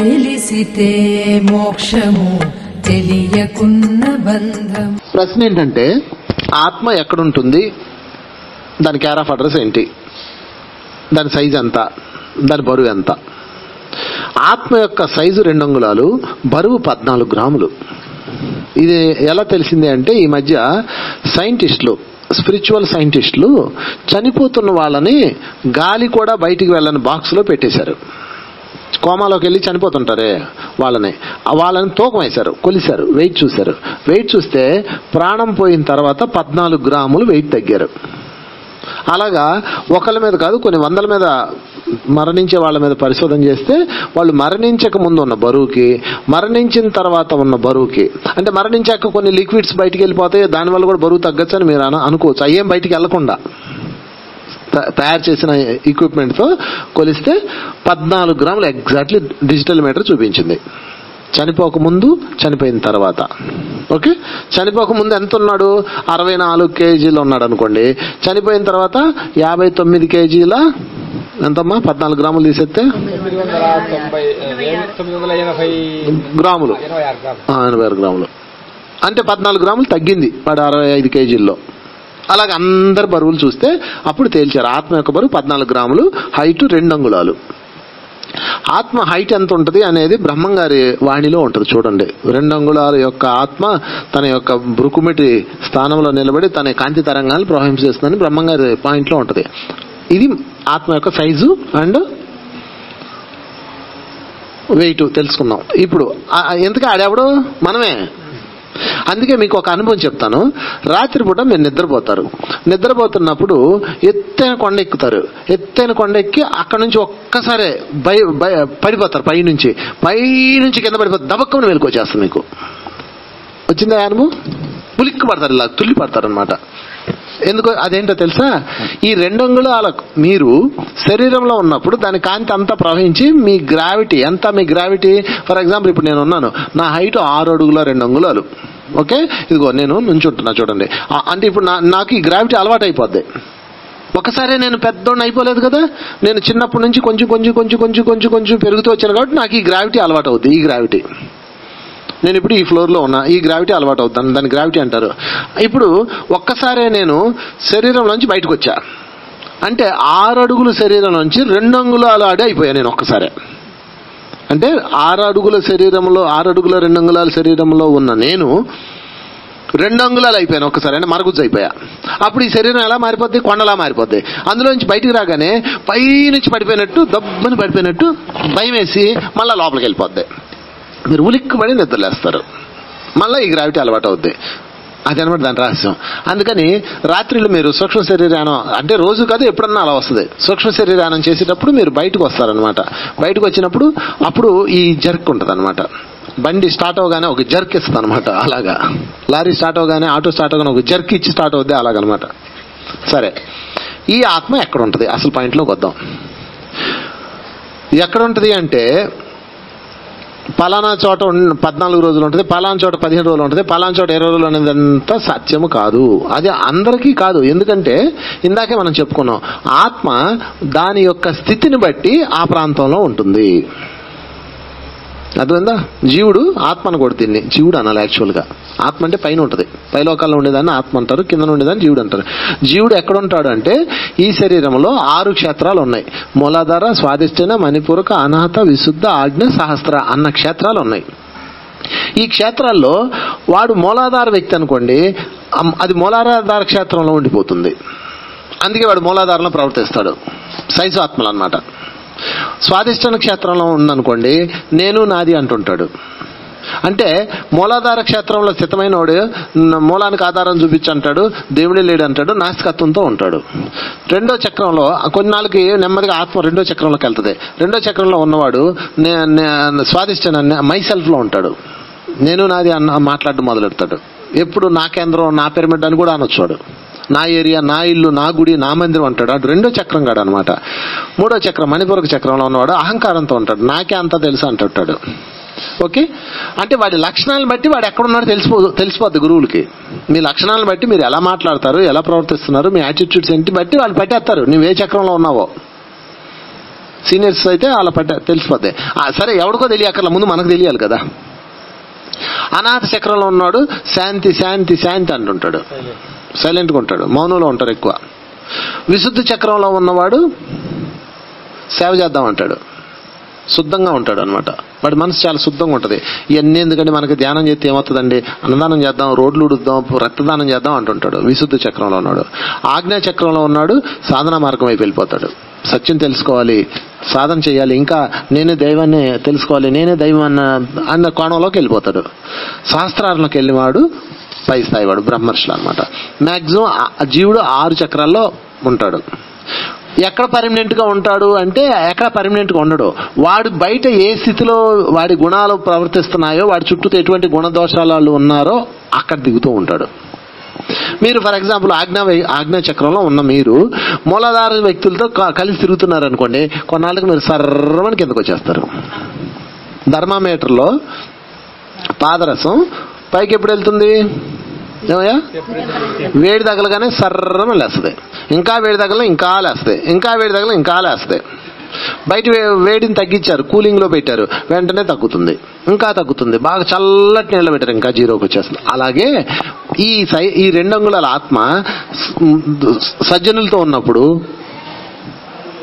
తెలిసితే మోక్షము తెలియకున్న బంధం. ప్రశ్న ఏంటంటే ఆత్మ ఎక్కడుంటుంది, దాని కేర్ ఆఫ్ అడ్రస్ ఏంటి, దాని సైజు ఎంత, దాని బరువు ఎంత? ఆత్మ యొక్క సైజు 2 అంగుళాలు, బరువు 14 గ్రాములు. ఇది ఎలా తెలిసింది అంటే ఈ మధ్య సైంటిస్టులు, స్పిరిచువల్ సైంటిస్టులు చనిపోతున్న వాళ్ళని గాలి కూడా బయటికి వెళ్ళని బాక్స్ లో పెట్టేశారు. కోమాలోకి వెళ్ళి చనిపోతుంటారే వాళ్ళని తూకం వేశారు, కొలిశారు, వెయిట్ చూశారు. వెయిట్ చూస్తే ప్రాణం పోయిన తర్వాత 14 గ్రాములు వెయిట్ తగ్గారు. అలాగా ఒకళ్ళ మీద కాదు, కొన్ని వందల మీద మరణించే వాళ్ళ మీద పరిశోధన చేస్తే వాళ్ళు మరణించక ముందు ఉన్న బరువుకి, మరణించిన తర్వాత ఉన్న బరువుకి, అంటే మరణించాక కొన్ని లిక్విడ్స్ బయటికి వెళ్ళిపోతాయి, దానివల్ల కూడా బరువు తగ్గచ్చు అని మీరు అనుకోవచ్చు. అయ్యేం బయటికి వెళ్లకుండా తయారు చేసిన ఎక్విప్మెంట్ తో కొలిస్తే 14 గ్రాములు ఎగ్జాక్ట్లీ డిజిటల్ మీటర్ చూపించింది. చనిపోక ముందు, చనిపోయిన తర్వాత. ఓకే, చనిపోక ముందు ఎంత ఉన్నాడు? 64 కేజీలు ఉన్నాడు అనుకోండి. చనిపోయిన తర్వాత 59 కేజీల ఎంతమ్మా? 14 గ్రాములు తీసేస్తే 86 గ్రాములు. అంటే 14 గ్రాములు తగ్గింది వాడు 65 కేజీల్లో. అలాగే అందరు బరువులు చూస్తే అప్పుడు తేల్చారు ఆత్మ యొక్క బరువు 14 గ్రాములు, హైట్ 2 అంగుళాలు. ఆత్మ హైట్ ఎంత ఉంటుంది అనేది బ్రహ్మంగారి వాణిలో ఉంటుంది చూడండి. 2 అంగుళాల యొక్క ఆత్మ తన యొక్క బ్రుకుమిటి స్థానంలో నిలబడి తన కాంతి తరంగాలు ప్రవహింపజేస్తుందని బ్రహ్మంగారి పాయింట్ లో ఉంటుంది. ఇది ఆత్మ యొక్క సైజు అండ్ వెయిట్ తెలుసుకున్నాం. ఇప్పుడు ఎందుకు ఆడెవడు? మనమే. అందుకే మీకు ఒక అనుభవం చెప్తాను. రాత్రిపూట మీరు నిద్రపోతారు. నిద్రపోతున్నప్పుడు ఎత్తైన కొండ ఎక్కుతారు. ఎత్తైన కొండ ఎక్కి అక్కడ నుంచి ఒక్కసారి పడిపోతారు. పైనుంచి కింద పడిపోతారు. దబక్కమని వెలుకొచ్చేస్తుంది. మీకు వచ్చిందా అనుభవం? పులిక్కి పడతారు, ఇలా తుల్లి పడతారు అనమాట. ఎందుకు? అదేంటో తెలుసా? ఈ 2 అంగుళాలకు మీరు శరీరంలో ఉన్నప్పుడు దాని కాంతి అంతా ప్రవహించి మీ గ్రావిటీ ఎంత? మీ గ్రావిటీ ఫర్ ఎగ్జాంపుల్ ఇప్పుడు నేను ఉన్నాను, నా హైట్ 6 అడుగుల 2 అంగుళాలు. ఓకే, ఇదిగో నేను నుంచుంటున్నా చూడండి. అంటే ఇప్పుడు నాకు ఈ గ్రావిటీ అలవాటు అయిపోద్ది. ఒకసారి నేను పెద్దోడిని అయిపోలేదు కదా. నేను చిన్నప్పటి నుంచి కొంచెం కొంచెం కొంచెం కొంచెం కొంచెం కొంచెం పెరుగుతూ వచ్చాను కాబట్టి నాకు ఈ గ్రావిటీ అలవాటు అవుద్ది. ఈ గ్రావిటీ నేను ఇప్పుడు ఈ ఫ్లోర్ లో ఉన్నా, ఈ గ్రావిటీ అలవాటు అవుతాను, దాన్ని గ్రావిటీ అంటారు. ఇప్పుడు ఒక్కసారే నేను శరీరం నుంచి బయటకు వచ్చా అంటే 6 అడుగుల శరీరం నుంచి 2 అంగుళాలు ఆడే అయిపోయా నేను ఒక్కసారే. అంటే 6 అడుగుల శరీరంలో 6 అడుగుల 2 అంగుళాల శరీరంలో ఉన్న నేను 2 అంగుళాలు అయిపోయాను ఒక్కసారి, అంటే మరగుజ్జు అయిపోయా. అప్పుడు ఈ శరీరం ఎలా మారిపోద్ది? కొండలా మారిపోద్ది. అందులో నుంచి బయటికి రాగానే పైనుంచి పడిపోయినట్టు, దబ్బని పడిపోయినట్టు భయం వేసి మళ్ళా లోపలికి వెళ్ళిపోద్ది. మీరు ఉలిక్కిపడి నిద్రలేస్తారు. మళ్ళీ ఈ గ్రావిటీ అలవాటు అవుద్ది. అదనమాట దాని రహస్యం. అందుకని రాత్రిలో మీరు సూక్ష్మ శరీరానం, అంటే రోజు కాదు ఎప్పుడన్నా అలా వస్తుంది. సూక్ష్మ శరీరానం చేసేటప్పుడు మీరు బయటకు వస్తారనమాట. బయటకు వచ్చినప్పుడు అప్పుడు ఈ జర్క్ ఉంటుంది అనమాట. బండి స్టార్ట్ అవగానే ఒక జర్క్ ఇస్తుంది అనమాట. అలాగా లారీ స్టార్ట్ అవగానే, ఆటో స్టార్ట్ అవగానే ఒక జర్క్ ఇచ్చి స్టార్ట్ అవుద్ది, అలాగనమాట. సరే, ఈ ఆత్మ ఎక్కడ ఉంటుంది? అసలు పాయింట్లోకి వద్దాం. ఎక్కడ ఉంటుంది అంటే పలానా చోట 14 రోజులు ఉంటుంది, పలానా చోట 15 రోజులు ఉంటుంది, పలానా చోట 20 రోజులు అనేది అంతా సత్యము కాదు. అది అందరికీ కాదు. ఎందుకంటే ఇందాకే మనం చెప్పుకున్నాం, ఆత్మ దాని యొక్క స్థితిని బట్టి ఆ ప్రాంతంలో ఉంటుంది. అర్థమైందా? జీవుడు ఆత్మ అనకూడదు, దీన్ని జీవుడు అనాలి. యాక్చువల్ గా ఆత్మ అంటే పైన ఉంటుంది, పైలోకాల్లో ఉండేదాన్ని ఆత్మ అంటారు, కింద ఉండేదాన్ని జీవుడు అంటారు. జీవుడు ఎక్కడ ఉంటాడు అంటే ఈ శరీరంలో 6 క్షేత్రాలు ఉన్నాయి. మూలాధార, స్వాదిష్టాన, మణిపూరక, అనాహత, విశుద్ధ, ఆజ్ఞ, సహస్ర అన్న క్షేత్రాలు ఉన్నాయి. ఈ క్షేత్రాల్లో వాడు మూలాధార వ్యక్తి అనుకోండి, అది మూలాధార క్షేత్రంలో ఉండిపోతుంది. అందుకే వాడు మూలాధారంలో ప్రవర్తిస్తాడు. సైజు ఆత్మలు అన్నమాట. స్వాదిష్టాన క్షేత్రంలో ఉందనుకోండి, నేను నాది అంటుంటాడు. అంటే మూలాధార క్షేత్రంలో స్థితమైన వాడు మూలానికి ఆధారం చూపించంటాడు, దేవుడే లేడు అంటాడు, నాస్తికత్వంతో ఉంటాడు. 2వ చక్రంలో కొన్నాళ్ళకి నెమ్మదిగా ఆత్మ 2వ చక్రంలోకి వెళ్తుంది. 2వ చక్రంలో ఉన్నవాడు స్వాదిష్టాన్ని మైసెల్ఫ్ లో ఉంటాడు. నేను నాది అన్న మాట్లాడడం మొదలెడతాడు. ఎప్పుడు నా కేంద్రం, నా పిరమిడ్ అని కూడా అనొచ్చాడు. నా ఏరియా, నా ఇల్లు, నా గుడి, నా మందిరం అంటాడు. అటు 2వ చక్రం కాడు అనమాట. 3వ చక్రం మణిపూరక చక్రంలో ఉన్నవాడు అహంకారంతో ఉంటాడు. నాకే అంతా తెలుసు అంటుంటాడు. ఓకే, అంటే వాడి లక్షణాలను బట్టి వాడు ఎక్కడున్నాడో తెలిసిపోద్ది గురువులకి. మీ లక్షణాలను బట్టి మీరు ఎలా మాట్లాడతారు, ఎలా ప్రవర్తిస్తున్నారు, మీ యాటిట్యూడ్స్ ఏంటి బట్టి వాళ్ళు పట్టేస్తారు నువ్వు ఏ చక్రంలో ఉన్నావో. సీనియర్స్ అయితే అలా తెలిసిపోతాయి. సరే, ఎవరికో తెలియక్కర్లా, ముందు మనకు తెలియాలి కదా. అనాథ చక్రంలో ఉన్నాడు శాంతి శాంతి శాంతి అంటుంటాడు, సైలెంట్గా ఉంటాడు, మౌనంలో ఉంటారు ఎక్కువ. విశుద్ధ చక్రంలో ఉన్నవాడు సేవ చేద్దాం అంటాడు, శుద్ధంగా ఉంటాడు అనమాట. వాడి మనసు చాలా శుద్ధంగా ఉంటుంది. ఇవన్నీ ఎందుకంటే మనకి ధ్యానం చేస్తే ఏమవుతుందండి, అన్నదానం చేద్దాం, రోడ్లు ఉడుద్దాం, రక్తదానం చేద్దాం అంటుంటాడు. విశుద్ధ చక్రంలో ఉన్నాడు. ఆజ్ఞా చక్రంలో ఉన్నాడు సాధనా మార్గం వైపు వెళ్ళిపోతాడు. సత్యం తెలుసుకోవాలి, సాధన చేయాలి, ఇంకా నేనే దైవాన్ని తెలుసుకోవాలి, నేనే దైవం అన్న కోణంలోకి వెళ్ళిపోతాడు. శాస్త్రాలకు వెళ్ళినవాడు పై స్థాయి వాడు, బ్రహ్మర్షులు అనమాట. మాక్సిమం జీవుడు 6 చక్రాల్లో ఉంటాడు. ఎక్కడ పర్మనెంట్ గా ఉంటాడు అంటే ఎక్కడ పర్మనెంట్ గా ఉండడు. వాడు బయట ఏ స్థితిలో వాడి గుణాలు ప్రవర్తిస్తున్నాయో, వాడి చుట్టూ ఎటువంటి గుణదోషాలు ఉన్నారో అక్కడ దిగుతూ ఉంటాడు. మీరు ఫర్ ఎగ్జాంపుల్ ఆజ్ఞా చక్రంలో ఉన్న మీరు మూలాధార వ్యక్తులతో కలిసి తిరుగుతున్నారు అనుకోండి, కొన్నాళ్ళకి మీరు సర్రమని కిందకు వచ్చేస్తారు. థర్మామీటర్లో పాదరసం పైకి ఎప్పుడు వెళ్తుంది, ఏమయ్యా, వేడి తగలగానే సర్రమని లేస్తుంది, ఇంకా వేడి తగల ఇంకా లేస్తుంది, ఇంకా వేడి తగల ఇంకా లేస్తుంది. బయట వేడిని తగ్గించారు, కూలింగ్ లో పెట్టారు, వెంటనే తగ్గుతుంది, ఇంకా తగ్గుతుంది. బాగా చల్లటి నీళ్ళు పెట్టారు, ఇంకా 0కి వచ్చేస్తుంది. అలాగే ఈ 2 అంగుళాల ఆత్మ సజ్జనులతో ఉన్నప్పుడు,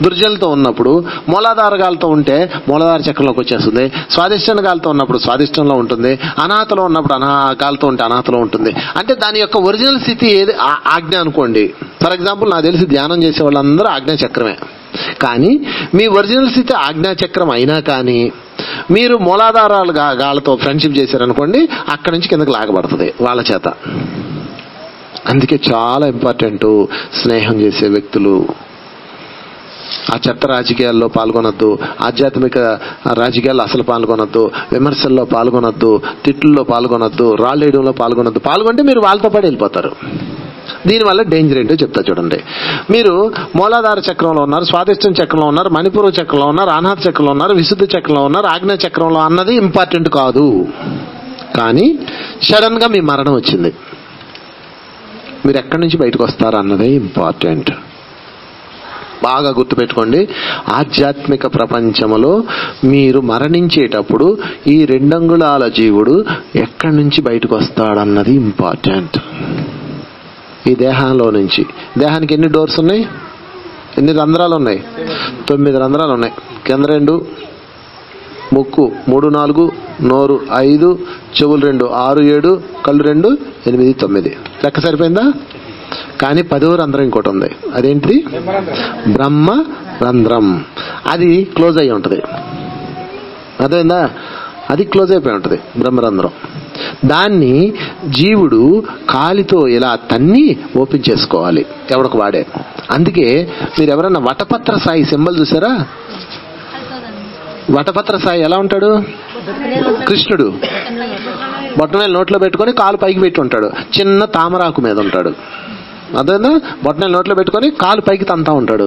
దుర్జనులతో ఉన్నప్పుడు మూలాధారగాలతో ఉంటే మూలాధార చక్రంలోకి వచ్చేస్తుంది. స్వాదిష్టన గాలతో ఉన్నప్పుడు స్వాదిష్టంలో ఉంటుంది. అనాథలో ఉన్నప్పుడు గాలతో ఉంటే అనాథలో ఉంటుంది. అంటే దాని యొక్క ఒరిజినల్ స్థితి ఏది, ఆజ్ఞ అనుకోండి. ఫర్ ఎగ్జాంపుల్ నాకు తెలిసి ధ్యానం చేసే వాళ్ళందరూ ఆజ్ఞా చక్రమే. కానీ మీ ఒరిజినల్ స్థితి ఆజ్ఞా చక్రం అయినా కానీ మీరు మూలాధారాలు గాలతో ఫ్రెండ్షిప్ చేశారనుకోండి, అక్కడి నుంచి కిందకి లాగబడుతుంది వాళ్ళ చేత. అందుకే చాలా ఇంపార్టెంట్ స్నేహం చేసే వ్యక్తులు. ఆ చెత్త రాజకీయాల్లో పాల్గొనొద్దు, ఆధ్యాత్మిక రాజకీయాల్లో అసలు పాల్గొనొద్దు, విమర్శల్లో పాల్గొనొద్దు, తిట్లలో పాల్గొనొద్దు, రాళ్ళేయడంలో పాల్గొనొద్దు. పాల్గొంటే మీరు వాళ్ళతో పాటు వెళ్ళిపోతారు. దీనివల్ల డేంజర్ ఏంటో చెప్తా చూడండి. మీరు మూలాధార చక్రంలో ఉన్నారు, స్వాదిష్టం చక్రంలో ఉన్నారు, మణిపూర్ చక్రంలో ఉన్నారు, అనాథ చక్రంలో ఉన్నారు, విశుద్ధ చక్రంలో ఉన్నారు, ఆజ్ఞా చక్రంలో అన్నది ఇంపార్టెంట్ కాదు. కానీ సడన్ గా మీ మరణం వచ్చింది, మీరు ఎక్కడి నుంచి బయటకు వస్తారు అన్నదే ఇంపార్టెంట్. బాగా గుర్తుపెట్టుకోండి. ఆధ్యాత్మిక ప్రపంచంలో మీరు మరణించేటప్పుడు ఈ 2 అంగుళాల జీవుడు ఎక్కడి నుంచి బయటకు వస్తాడన్నది ఇంపార్టెంట్. ఈ దేహంలో నుంచి. దేహానికి ఎన్ని డోర్స్ ఉన్నాయి, ఎన్ని రంధ్రాలు ఉన్నాయి? 9 రంధ్రాలు ఉన్నాయి. కింద 2, ముక్కు 3, 4, నోరు 5, చెవులు 2, 6, 7, కళ్ళు 2, 8, 9. లెక్క సరిపోయిందా? కానీ 10వ రంధ్రం ఇంకోటి ఉంది. అదేంటిది? బ్రహ్మ రంధ్రం. అది క్లోజ్ అయ్యి ఉంటుంది. అదేందా? అది క్లోజ్ అయిపోయి ఉంటుంది బ్రహ్మరంధ్రం. దాన్ని జీవుడు కాలితో ఇలా తన్ని ఓపెన్ చేసుకోవాలి, ఎవరికి వాడే. అందుకే మీరు ఎవరన్నా వటపత్ర సాయి సింబల్ చూసారా? వటపత్ర సాయి ఎలా ఉంటాడు? కృష్ణుడు బొట్టనేలు నోట్లో పెట్టుకొని కాలు పైకి పెట్టి ఉంటాడు, చిన్న తామరాకు మీద ఉంటాడు. అదేనా? బొట్టనేలు నోట్లో పెట్టుకొని కాలు పైకి తంతా ఉంటాడు.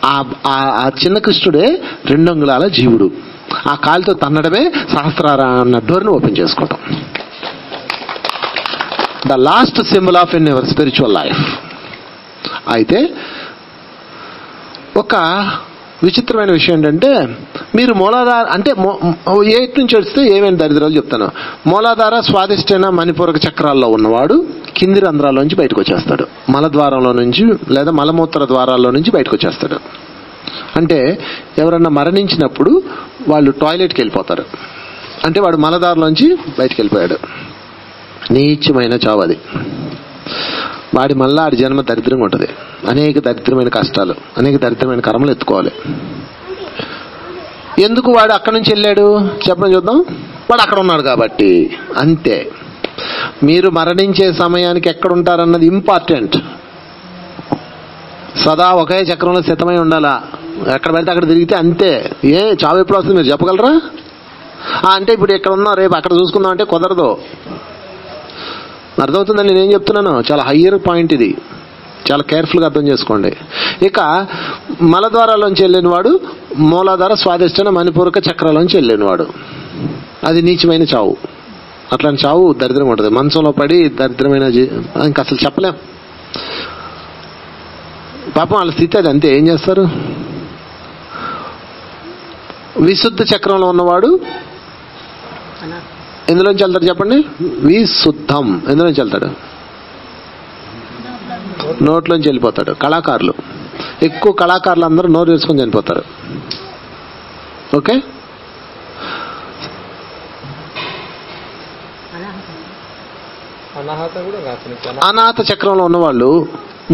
ఆ చిన్న కృష్ణుడే 2 అంగుళాల జీవుడు. ఆ కాలుతో తన్నడమే సహస్రార అన్న డోర్ని ఓపెన్ చేసుకోవటం. The last symbol of in your spiritual life. అయితే ఒక విచిత్రమైన విషయం ఏంటంటే, మీరు మూలాధార అంటే ఏటి నుంచి వస్తే ఏమేమి దరిద్రాలు చెప్తాను. మూలాధార స్వాదిష్టైన మణిపూరక చక్రాల్లో ఉన్నవాడు కింది రంధ్రాల్లోంచి బయటకు వచ్చేస్తాడు, మలద్వారంలో నుంచి లేదా మలమూత్ర ద్వారాల్లో నుంచి బయటకు వచ్చేస్తాడు. అంటే ఎవరన్నా మరణించినప్పుడు వాళ్ళు టాయిలెట్కి వెళ్ళిపోతారు, అంటే వాడు మలదారులోంచి బయటకు వెళ్ళిపోయాడు. నీచమైన చావు అది. వాడి మళ్ళా ఆడి జన్మ దరిద్రంగా ఉంటుంది. అనేక దరిద్రమైన కష్టాలు, అనేక దరిద్రమైన కర్మలు ఎత్తుకోవాలి. ఎందుకు వాడు అక్కడి నుంచి వెళ్ళాడు చెప్పడం చూద్దాం. వాడు అక్కడ ఉన్నాడు కాబట్టి. అంతే. మీరు మరణించే సమయానికి ఎక్కడ ఉంటారన్నది ఇంపార్టెంట్. సదా ఒకే చక్రంలో స్థితమై ఉండాలా. ఎక్కడ పడితే అక్కడ తిరిగితే అంతే. చావు ఎప్పుడు వస్తుంది మీరు చెప్పగలరా? అంటే ఇప్పుడు ఇక్కడ ఉన్నాం, రేపు అక్కడ చూసుకుందాం అంటే కుదరదు. అర్థమవుతుందని నేనేం చెప్తున్నాను? చాలా హయ్యర్ పాయింట్ ఇది, చాలా కేర్ఫుల్గా అర్థం చేసుకోండి. ఇక మలద్వారాలోంచి వెళ్ళినవాడు మూలాధార స్వాదిష్టన మణిపూరక చక్రాలోంచి వెళ్ళినవాడు, అది నీచమైన చావు. అట్లాంటి చావు దరిద్రం ఉంటుంది. మంచంలో పడి దరిద్రమైన ఇంకా అసలు చెప్పలేం. పాపం వాళ్ళ స్థితి అది. అంతే. ఏం చేస్తారు? విశుద్ధ చక్రంలో ఉన్నవాడు ఎందులోంచి వెళ్తాడు చెప్పండి? విశుద్ధం ఎందులోంచి వెళ్తాడు? నోట్లోంచి వెళ్ళిపోతాడు. కళాకారులు, ఎక్కువ కళాకారులు అందరూ నోరు వేసుకొని చనిపోతారు. ఓకే, అనాథ చక్రంలో ఉన్నవాళ్ళు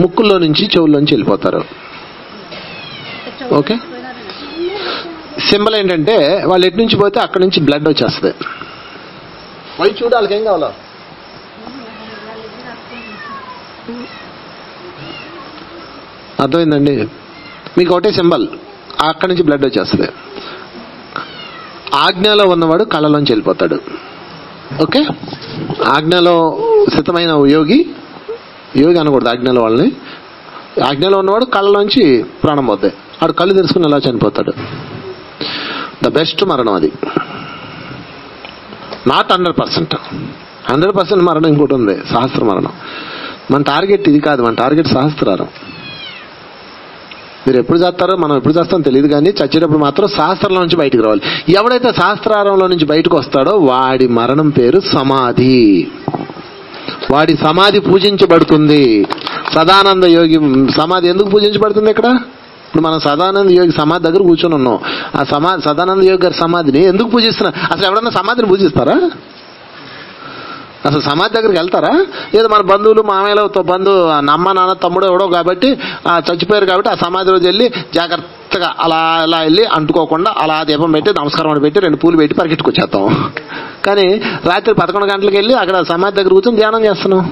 ముక్కుల్లో నుంచి చెవుల్లోంచి వెళ్ళిపోతారు. ఓకే, సింబల్ ఏంటంటే వాళ్ళు ఎటు నుంచి పోతే అక్కడి నుంచి బ్లడ్ వచ్చేస్తుంది. వాళ్ళు చూడు, వాళ్ళకి ఏం కావాలో. అర్థమైందండి? మీకు ఒకటే సింబల్, అక్కడి నుంచి బ్లడ్ వచ్చేస్తుంది. ఆజ్ఞలో ఉన్నవాడు కళ్ళలోంచి వెళ్ళిపోతాడు. ఓకే, ఆజ్ఞలో స్థితమైన యోగి అనకూడదు, ఆజ్ఞలో వాళ్ళని. ఆజ్ఞలో ఉన్నవాడు కళ్ళలోంచి ప్రాణం పోతాయి, వాడు కళ్ళు తెరుచుకుని ఎలా చనిపోతాడు. ద బెస్ట్ మరణం అది. నాట్ 100% మరణం ఇంకోటి ఉంది, సహస్ర మరణం. మన టార్గెట్ ఇది కాదు, మన టార్గెట్ సహస్రారం. మీరు ఎప్పుడు చేస్తారో మనం ఎప్పుడు చేస్తామో తెలియదు, కానీ చచ్చేటప్పుడు మాత్రం సహస్రంలో నుంచి బయటకు రావాలి. ఎవడైతే సహస్రారంలో నుంచి బయటకు వస్తాడో వాడి మరణం పేరు సమాధి. వాడి సమాధి పూజించబడుతుంది. సదానంద యోగి సమాధి ఎందుకు పూజించబడుతుంది ఇక్కడ? ఇప్పుడు మనం సదానంద యోగి సమాధి దగ్గర కూర్చొని ఉన్నాం. ఆ సదానంద యోగి గారి సమాధిని ఎందుకు పూజిస్తున్నారు? అసలు ఎవడన్నా సమాధిని పూజిస్తారా? అసలు సమాధి దగ్గరికి వెళ్తారా? ఏదో మన బంధువులు, మామయ్యలతో అమ్మ నాన్న తమ్ముడు ఎవడో కాబట్టి చచ్చిపోయారు కాబట్టి ఆ సమాధి రోజు వెళ్ళి జాగ్రత్తగా అలా వెళ్ళి అంటుకోకుండా అలా దీపం పెట్టి నమస్కారం పెట్టి 2 పూలు పెట్టి పరిగెట్టుకొచ్చేస్తాం. కానీ రాత్రి 11 గంటలకు వెళ్ళి అక్కడ సమాధి దగ్గర కూర్చొని ధ్యానం చేస్తున్నాం.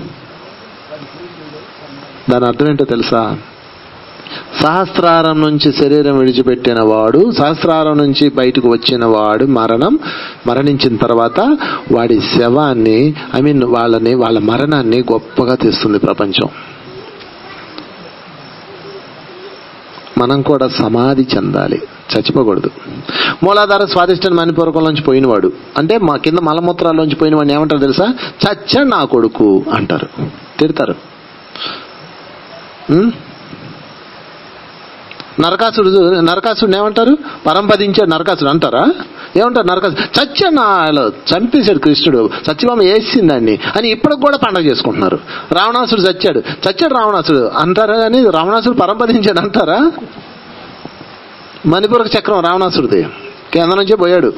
దాని అర్థం ఏంటో తెలుసా? సహస్రారం నుంచి శరీరం విడిచిపెట్టిన వాడు, సహస్రారం నుంచి బయటకు వచ్చిన వాడు మరణించిన తర్వాత వాడి శవాన్ని వాళ్ళ మరణాన్ని గొప్పగా తెస్తుంది ప్రపంచం. మనం కూడా సమాధి చెందాలి, చచ్చిపోకూడదు. మూలాధార స్వాదిష్టం మణిపూరకంలోంచి పోయినవాడు అంటే మా కింద మలమూత్రాల్లోంచి పోయిన వాడిని ఏమంటారు తెలుసా? చచ్చ నా కొడుకు అంటారు, తిడతారు. నరకాసుడు ఏమంటారు? పరంపదించాడు నరకాసుడు అంటారా? ఏమంటారు? నరకాసుడు చచ్చాడు, చంపేశాడు కృష్ణుడు, సత్యభామ వేసిందాన్ని అని ఇప్పటికి కూడా పండగ చేసుకుంటున్నారు. రావణాసుడు చచ్చాడు రావణాసుడు అంటారా? కానీ రావణాసుడు పరంపదించాడు అంటారా? మణిపూరక చక్రం రావణాసుడిది, కేంద్రం నుంచే పోయాడు.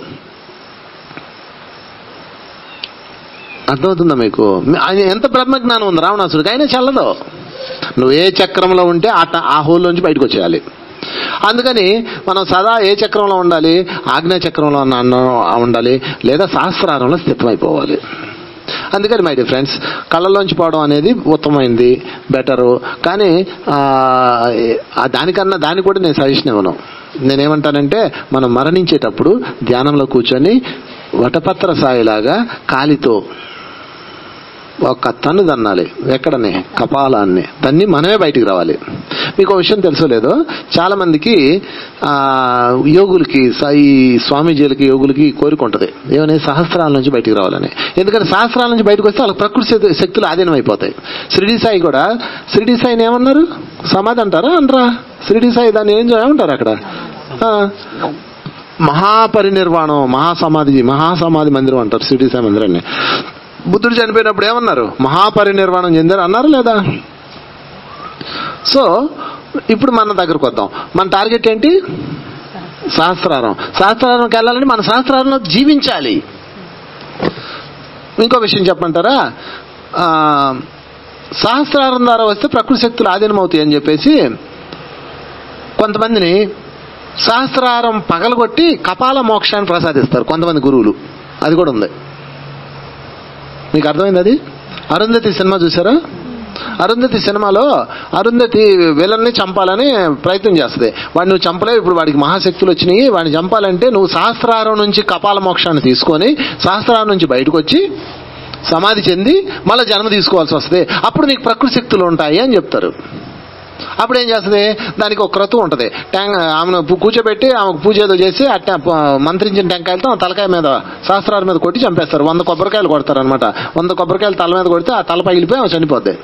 అర్థమవుతుందా మీకు? ఆయన ఎంత బ్రహ్మజ్ఞానం ఉంది రావణాసుడికి, అయినా చల్లదు. నువ్వు ఏ చక్రంలో ఉంటే ఆ హోల్లోంచి బయటకు వచ్చేయాలి. అందుకని మనం సదా ఏ చక్రంలో ఉండాలి? ఆజ్ఞా చక్రంలో ఉండాలి, లేదా సహస్రారంలో స్థితమైపోవాలి. అందుకని మై డియర్ ఫ్రెండ్స్, కళ్ళలోంచి పోవడం అనేది ఉత్తమమైంది, బెటరు. కానీ దానికి కూడా నేను సజెషన్ ఇవ్వను. నేనేమంటానంటే మనం మరణించేటప్పుడు ధ్యానంలో కూర్చొని వటపత్ర సాయిలాగా కాలితో ఒక తన్ను తన్నాలి. ఎక్కడనే? కపాలాన్ని తన్ని మనమే బయటికి రావాలి. మీకు ఒక విషయం తెలుసో లేదో, చాలా మందికి యోగులకి, ఈ స్వామీజీలకి, యోగులకి కోరిక ఉంటుంది ఏమని? సహస్రాల నుంచి బయటికి రావాలని. ఎందుకంటే సహస్రాల నుంచి బయటకు వస్తే వాళ్ళకి ప్రకృతి శక్తులు ఆధీనం అయిపోతాయి. షిరిడి సాయిని ఏమన్నారు? సమాధి అంటారా? అనరా? షిరిడి సాయి దాన్ని ఏమంటారు అక్కడ? మహాపరినిర్వాణం, మహాసమాధి మందిరం అంటారు షిరిడి సాయి మందిరాన్ని. బుద్ధుడు చనిపోయినప్పుడు ఏమన్నారు? మహాపరినిర్వాణం చెందారు అన్నారు లేదా? సో ఇప్పుడు మన దగ్గరకు వద్దాం. మన టార్గెట్ ఏంటి? సహస్రారంకి వెళ్ళాలంటే మన సహస్రారంలో జీవించాలి. ఇంకో విషయం చెప్పమంటారా? సహస్రారం ద్వారా వస్తే ప్రకృతి శక్తులు ఆధీనం అవుతాయి అని చెప్పేసి కొంతమందిని సహస్రారం పగలగొట్టి కపాల మోక్షాన్ని ప్రసాదిస్తారు కొంతమంది గురువులు. అది కూడా ఉంది. మీకు అర్థమైంది? అది అరుంధతి సినిమా చూసారా? అరుంధతి సినిమాలో అరుంధతి విలన్ని చంపాలని ప్రయత్నం చేస్తుంది. వాడిని నువ్వు చంపలేవు, ఇప్పుడు వాడికి మహాశక్తులు వచ్చినాయి, వాడిని చంపాలంటే నువ్వు సహస్రారం నుంచి కపాల మోక్షాన్ని తీసుకొని సహస్రారం నుంచి బయటకు వచ్చి సమాధి చెంది మళ్ళీ జన్మ తీసుకోవాల్సి వస్తుంది, అప్పుడు నీకు ప్రకృతి శక్తులు ఉంటాయి అని చెప్తారు. అప్పుడు ఏం చేస్తుంది, దానికి ఒక క్రతువు ఉంటుంది. ఆమెను కూర్చోబెట్టి ఆమెకు పూజ ఏదో చేసి మంత్రించిన టెంకాయలతో తలకాయ మీద సహస్రాల మీద కొట్టి చంపేస్తారు. 100 కొబ్బరికాయలు కొడతారు అనమాట. 100 కొబ్బరికాయలు తల మీద కొడితే ఆ తల పగిలిపోయి ఆమె చనిపోద్ది.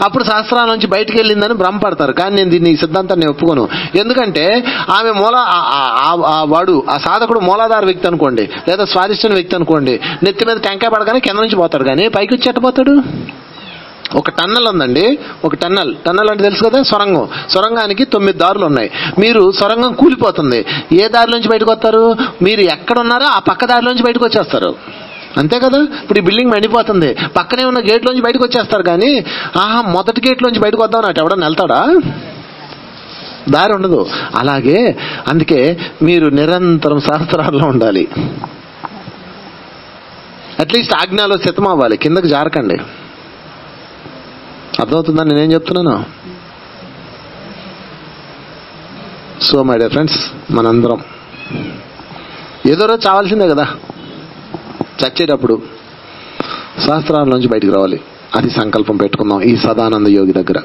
అప్పుడు సహస్రాల నుంచి బయటికి వెళ్ళిందని భ్రమపడతారు. కానీ నేను దీన్ని ఈ సిద్ధాంతాన్ని ఒప్పుకోను. ఎందుకంటే ఆమె వాడు ఆ సాధకుడు మూలాధార వ్యక్తి అనుకోండి, లేదా స్వాదిష్టిన వ్యక్తి అనుకోండి, నెత్తి మీద టెంకాయ పడగానే కింద నుంచి పోతాడు, కానీ పైకి వచ్చి ఎట్టపోతాడు? ఒక టన్నల్ ఉందండి. ఒక టన్నల్ అంటే తెలుసు కదా, సొరంగానికి 9 దారులు ఉన్నాయి. మీరు సొరంగం కూలిపోతుంది, ఏ దారిలోంచి బయటకు వస్తారు? మీరు ఎక్కడ ఉన్నారో ఆ పక్క దారిలోంచి బయటకు వచ్చేస్తారు. అంతే కదా. ఇప్పుడు ఈ బిల్డింగ్ మండిపోతుంది, పక్కనే ఉన్న గేట్లోంచి బయటకు వచ్చేస్తారు. కానీ మొదటి గేట్లోంచి బయటకు వద్దాం అంటే ఎవడన్నా వెళ్తాడా? దారి ఉండదు. అలాగే అందుకే మీరు నిరంతరం సహస్రాల్లో ఉండాలి. అట్లీస్ట్ ఆజ్ఞలో సిద్ధం అవ్వాలి, కిందకి జారకండి. అర్థమవుతుందా నేనేం చెప్తున్నాను? సో మై డియర్ ఫ్రెండ్స్, మనందరం ఏదో రోజు చావాల్సిందే కదా. చచ్చేటప్పుడు సహస్రాల నుంచి బయటికి రావాలి. అది సంకల్పం పెట్టుకుందాం ఈ సదానంద యోగి దగ్గర.